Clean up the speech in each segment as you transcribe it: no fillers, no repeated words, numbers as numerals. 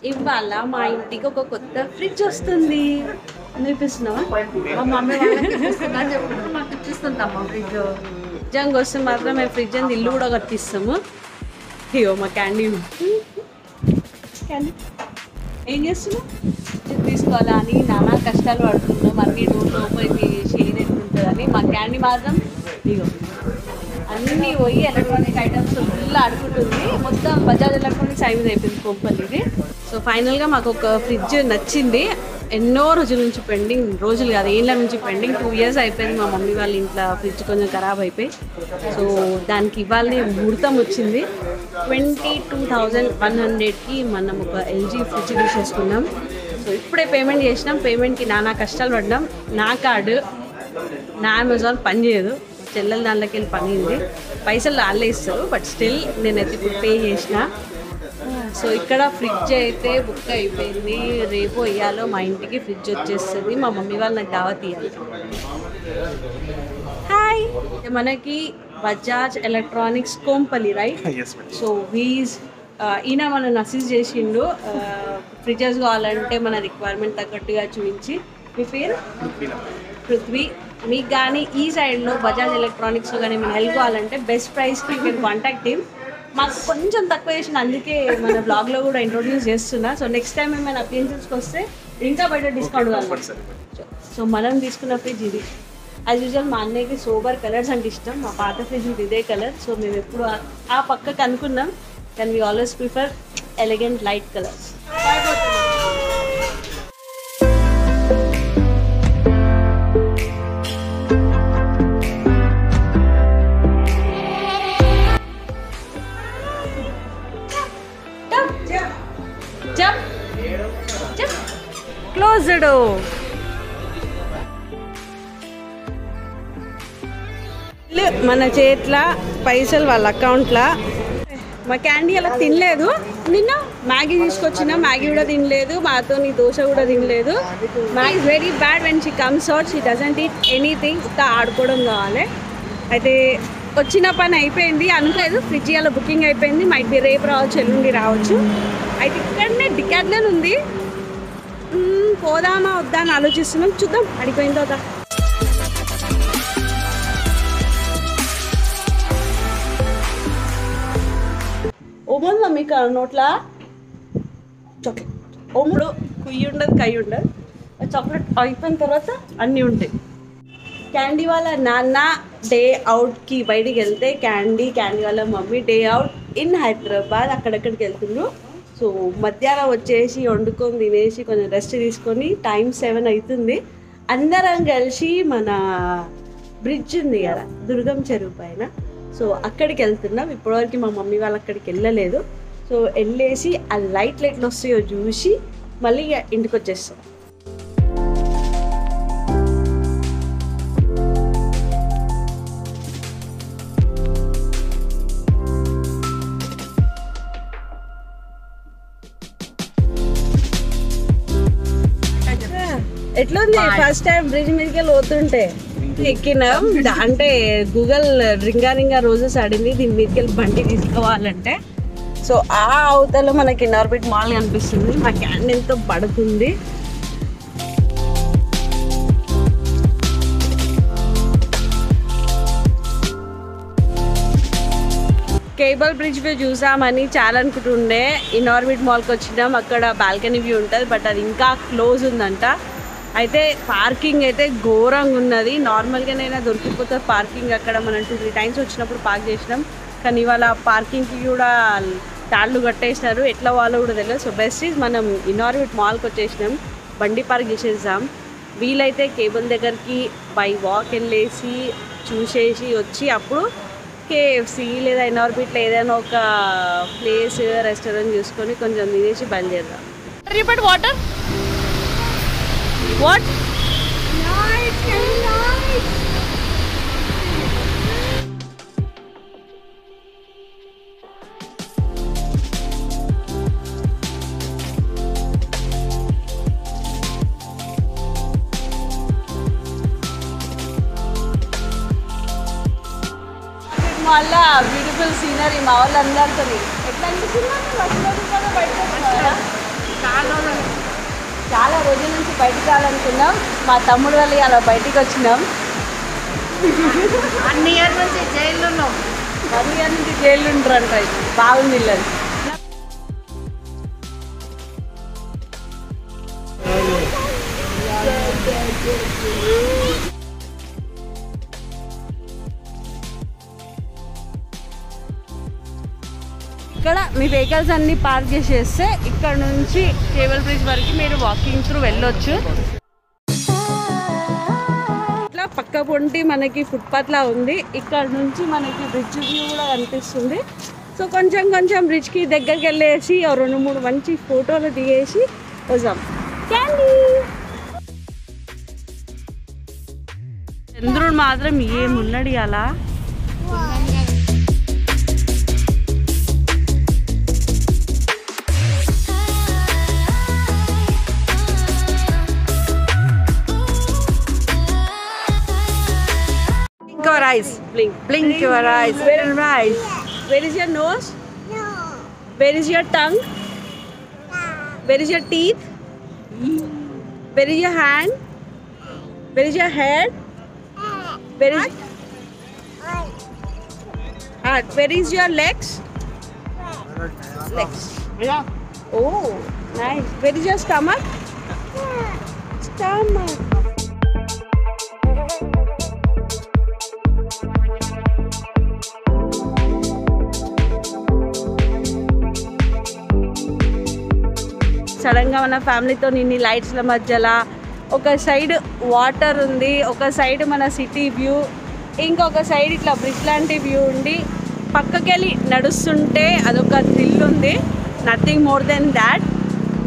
ఇవాళ మా ఇంటికి ఒక కొత్త ఫ్రిడ్జ్ వస్తుంది. అనిపిస్తున్నావా? మా మమ్మీ వాళ్ళకి ఇప్పిస్తున్నా చెప్తున్నా మాకు ఇప్పిస్తుందమ్మా ఫ్రిడ్జ్. నిజంగా వస్తే మాత్రం మేము ఫ్రిడ్జ్ అని ఇల్లు కూడా కట్టిస్తాము. అయ్యో మా క్యాండీ క్యాండీ ఏం చేస్తున్నావు? ఫ్రిడ్జ్ తీసుకోవాలా అని నానా కష్టాలు పడుతున్నాం. అన్ని డోర్లు ఓపెన్ చేసి ఏది ఎట్లుంటుందని. మా క్యాండీ మాత్రం ఇగో అన్నీ పోయి ఎలక్ట్రానిక్ ఐటమ్స్ ఫుల్ ఆడుకుంటుంది. మొత్తం బజాజ్ ఎలక్ట్రానిక్స్ అయిపోయింది అయిపోయింది కొంపల్లిది. సో ఫైనల్గా మాకు ఒక ఫ్రిడ్జ్ నచ్చింది. ఎన్నో రోజుల నుంచి పెండింగ్, రోజులు కాదు ఏళ్ళ నుంచి పెండింగ్. 2 years అయిపోయింది మా మమ్మీ వాళ్ళ ఇంట్లో ఫ్రిడ్జ్ కొంచెం ఖరాబ్ అయిపోయి. సో దానికి ఇవాళ ముహూర్తం వచ్చింది. 22,100కి మనం ఒక ఎల్జీ ఫ్రిడ్జ్ తీసేసుకున్నాం. సో ఇప్పుడే పేమెంట్ చేసినాం. పేమెంట్కి నానా కష్టాలు పడ్డాం. నా కార్డు నా అమెజాన్ పని చేయదు. చెల్లెలు దాంట్లోకి వెళ్ళి పని ఉంది. పైసలు వాళ్ళే ఇస్తారు, బట్ స్టిల్ నేనైతే ఇప్పుడు పే చేసిన. సో ఇక్కడ ఫ్రిడ్జ్ అయితే బుక్ అయిపోయింది. రేపు ఇయ్యాలో మా ఇంటికి ఫ్రిడ్జ్ వచ్చేస్తుంది. మా మమ్మీ వాళ్ళు నాకు దావత్ ఇవ్వాలి. హాయ్, మనకి Bajaj electronics Kompally right. So వీజ్ ఈయన మనల్ని అసిస్ట్ చేసిండు. ఫ్రిడ్జెస్ కావాలంటే మన రిక్వైర్మెంట్ తగ్గట్టుగా చూపించి. మీ పేరు? పృథ్వీ. మీకు కానీ ఈ సైడ్లో బజాజ్ ఎలక్ట్రానిక్స్లో కానీ మీకు హెల్ప్ కావాలంటే బెస్ట్ ప్రైస్కి యూ కెన్ కాంటాక్ట్ హిమ్. మాకు కొంచెం తక్కువ చేసిన, అందుకే మన బ్లాగ్లో కూడా ఇంట్రొడ్యూస్ చేస్తున్నా. సో నెక్స్ట్ టైం ఏమైనా అప్లియన్సెస్కి వస్తే ఇంకా బయట డిస్కౌంట్ కావాలి. సో మనం తీసుకున్న ఫ్రిడ్జ్ ఇది. యాజ్ యూజువల్ మా అన్నయ్యకి సోబర్ కలర్స్ అంటే ఇష్టం. మా పాత ఫ్రిడ్జ్ ఇదే కలర్. సో మేము ఎప్పుడు ఆ పక్కకు అనుకున్నాం, కానీ we always prefer elegant light colours. Close the door. మన చేతిలో పైసలు వాళ్ళ అకౌంట్లో. మా క్యాండీ అలా తినలేదు. నిన్న మ్యాగీ తీసుకొచ్చిన, మ్యాగీ కూడా తినలేదు. మాతో నీ దోశ కూడా తినలేదు. Maggi is very bad when she comes out. She doesn't eat anything. ఇంకా ఆడుకోవడం కావాలి. అయితే వచ్చిన పని అయిపోయింది. అనుకోలేదు ఫ్రిడ్జ్ అలా బుకింగ్ అయిపోయింది. మైట్ బి రేపు రావచ్చు, ఎల్లుండి రావచ్చు. అయితే ఇక్కడనే డికాథ్లాన్ ఉంది. పోదామా వద్దా అని ఆలోచిస్తున్నాం. చూద్దాం అడిగిపోయిందో వద్దా. ఓమోందా మీకు నోట్లా చాక్లెట్. ఓముడు కుయ్యి ఉండదు, కయ్యి ఉండదు. చాక్లెట్ అయిపోయిన తర్వాత అన్నీ ఉంటాయి. క్యాండీ వాళ్ళ నాన్న డే అవుట్కి బయటికి వెళ్తే క్యాండీ వాళ్ళ mummy day out in Hyderabad అక్కడక్కడికి వెళ్తుండ్రు. సో మధ్యాహ్నం వచ్చేసి వండుకొని తినేసి కొంచెం రెస్ట్ తీసుకొని టైం 7 అవుతుంది. అందరం కలిసి మన బ్రిడ్జ్ ఉంది కదా దుర్గం చెరువు పైన, సో అక్కడికి వెళ్తున్నాం. ఇప్పటివరకు మా మమ్మీ వాళ్ళు అక్కడికి వెళ్ళలేదు. సో వెళ్ళేసి ఆ లైట్లు ఎట్లా వస్తాయో చూసి మళ్ళీ ఇంటికి వచ్చేస్తాం. ఎట్లుంది ఫస్ట్ టైం బ్రిడ్జ్ మీదకి పోతుంటే? ఎక్కినాం. అంటే గూగుల్ రింగా రోజెస్ ఆడింది దీని మీదకి వెళ్ళి బండి తీసుకోవాలంటే. సో ఆ అవతల మనకి ఇన్నార్బిట్ మాల్ కనిపిస్తుంది. మా క్యాండ్ ఎంతో పడుతుంది. కేబుల్ బ్రిడ్జ్ వ్యూ చూసామని చాలా అనుకుంటుండే. ఇన్నార్బిట్ మాల్కి వచ్చినాం. అక్కడ బాల్కనీ వ్యూ ఉంటుంది, బట్ అది ఇంకా క్లోజ్ ఉందంట. అయితే పార్కింగ్ అయితే ఘోరంగా ఉన్నది. నార్మల్గానైనా దొరికిపోతుంది పార్కింగ్. అక్కడ మనం 2-3 times వచ్చినప్పుడు పార్క్ చేసినాం, కానీ ఇవాళ పార్కింగ్కి కూడా తాళ్ళు కట్టేసినారు. ఎట్లా వాళ్ళు కూడా తెలియదు. సో బెస్ట్ ఈజ్ మనం ఇన్నార్బిట్ మాల్కి వచ్చేసినాం. బండి పార్క్ చేసేద్దాం. వీలైతే కేబుల్ దగ్గరికి బై వాక్ వెళ్ళేసి చూసేసి వచ్చి అప్పుడు కేఎఫ్సి లేదా ఇన్నార్బిట్లో ఏదైనా ఒక ప్లేస్ రెస్టారెంట్ చూసుకొని కొంచెం తినేసి బయలుదేరదాం. Repeat water What? Nice, very nice. మళ్ళా బ్యూటిఫుల్ సీనరీ మా వాళ్ళందరితో ఎట్లా అనిపిస్తుంది? బయట చాలా రోజుల నుంచి బయటికి రావాలనుకున్నాం. మా తమ్ముడు వాళ్ళు అలా బయటికి వచ్చినాం. 1 year నుంచి జైల్లో ఉన్నాం. 1 year నుంచి జైలు ఉంటారంట. బాగుంది ఇల్లు. ఇక్కడ మీ వెహికల్స్ అన్ని పార్క్ చేసేస్తే ఇక్కడ నుంచి కేబుల్ బ్రిడ్జ్ వరకు మీరు వాకింగ్ త్రూ వెళ్ళొచ్చు. ఇట్లా పక్క పొంటి మనకి ఫుట్పాత్ లా ఉంది. ఇక్కడ నుంచి మనకి బ్రిడ్జ్ వ్యూ కూడా కనిపిస్తుంది. సో కొంచెం బ్రిడ్జ్కి దగ్గరికి వెళ్ళేసి 2-3 మంచి ఫోటోలు దిగేసి వద్దాం. చంద్రుడు మాత్రం ఏమున్నాడు అలా. Your eyes. Blink your eyes. Very nice. Where is your nose? No. Where is your tongue? Where is your teeth? Where is your hand? Where is your head? Where is where is your legs? Legs. Oh, nice. Where is your stomach? Stomach. సడన్గా మన ఫ్యామిలీతో ఇన్ని లైట్స్ల మధ్యలో ఒక side water ఉంది, ఒక side మన city view, ఇంకొక సైడ్ ఇట్లా బ్రిడ్జ్ లాంటి వ్యూ ఉండి పక్కకెళ్ళి నడుస్తుంటే అదొక థ్రిల్ ఉంది. Nothing more than that.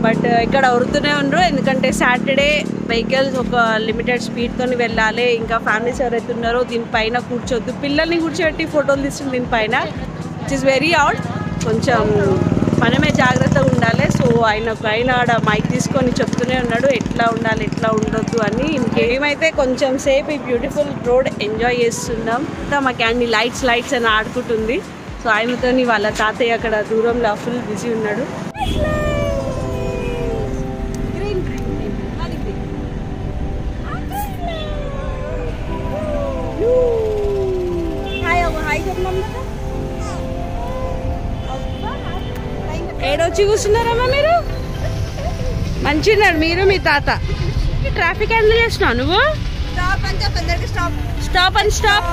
But ఇక్కడ ఉరుతూనే ఉండరు, ఎందుకంటే సాటర్డే వెహికల్స్ ఒక లిమిటెడ్ స్పీడ్తో వెళ్ళాలి. ఇంకా ఫ్యామిలీస్ ఎవరైతే ఉన్నారో దీనిపైన కూర్చోద్దు. పిల్లల్ని కూర్చోబెట్టి ఫోటోలు తీస్తుంది దీనిపైన. It is very out. కొంచెం మనమే జాగ్రత్తగా ఉండాలి. సో ఆయన ఆడ మైక్ తీసుకొని చెప్తూనే ఉన్నాడు ఎట్లా ఉండాలి ఎట్లా ఉండొద్దు అని. ఇంకేమైతే కొంచెం సేపు ఈ బ్యూటిఫుల్ రోడ్ ఎంజాయ్ చేస్తున్నాం. మా క్యాండీ లైట్స్ అని ఆడుకుంటుంది. సో ఆయనతో వాళ్ళ తాతయ్య అక్కడ దూరంలో ఫుల్ బిజీ ఉన్నాడు. ఏడొచ్చి కూర్చున్నారమ్మా మీరు? మంచిన్నాడు మీరు మీ తాత. ట్రాఫిక్ హ్యాండిల్ చేస్తున్నావు నువ్వు? Stop and stop.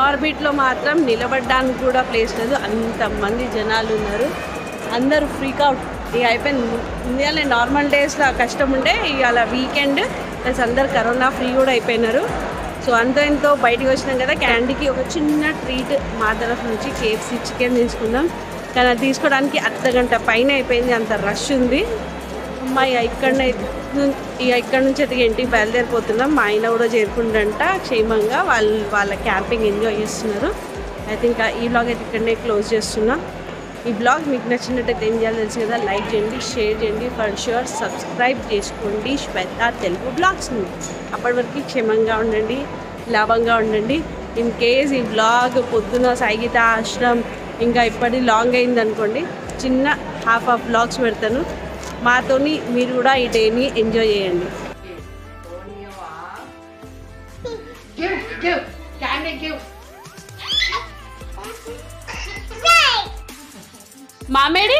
ఆర్బిట్లో మాత్రం నిలబడడానికి కూడా ప్లేస్ లేదు, అంతమంది జనాలు ఉన్నారు. అందరూ ఫ్రీక్ అవుట్. ఇక అయిపోయింది. ఇండియాలో నార్మల్ డేస్లో కష్టం ఉండే, ఇవాళ వీకెండ్ ప్లస్ అందరు కరోనా ఫ్రీ కూడా అయిపోయినారు. సో ఎంతో బయటికి వచ్చినాం కదా. క్యాండీకి ఒక చిన్న ట్రీట్ మా తరఫు నుంచి KFC చికెన్ తీసుకున్నాం. కానీ అది తీసుకోవడానికి అర్ధగంట పైన అయిపోయింది, అంత రష్ ఉంది. అమ్మాయి ఇక్కడ నుంచి అయితే ఇంటికి బయలుదేరిపోతున్నాం. మా ఆయన కూడా చేరుకుండంట క్షేమంగా. వాళ్ళ క్యాంపింగ్ ఎంజాయ్ చేస్తున్నారు. అయితే ఇంకా ఈ బ్లాగ్ అయితే ఇక్కడనే క్లోజ్ చేస్తున్నా. ఈ బ్లాగ్ మీకు నచ్చినట్టయితే ఏం చేయాలో తెలుసు కదా, లైక్ చేయండి, షేర్ చేయండి, ఫర్ ష్యూర్ సబ్స్క్రైబ్ చేసుకోండి శ్వేత తెలుగు బ్లాగ్స్ని. అప్పటి వరకు క్షేమంగా ఉండండి, లాభంగా ఉండండి. ఇన్ కేస్ ఈ బ్లాగ్ పొద్దున సాయిగీత ఆశ్రమం ఇంకా ఇప్పటి లాంగ్ అయింది అనుకోండి, చిన్న హాఫ్ బ్లాగ్స్ పెడతాను. మాతోని మీరు కూడా ఈ డేని ఎంజాయ్ చేయండి. మామేడి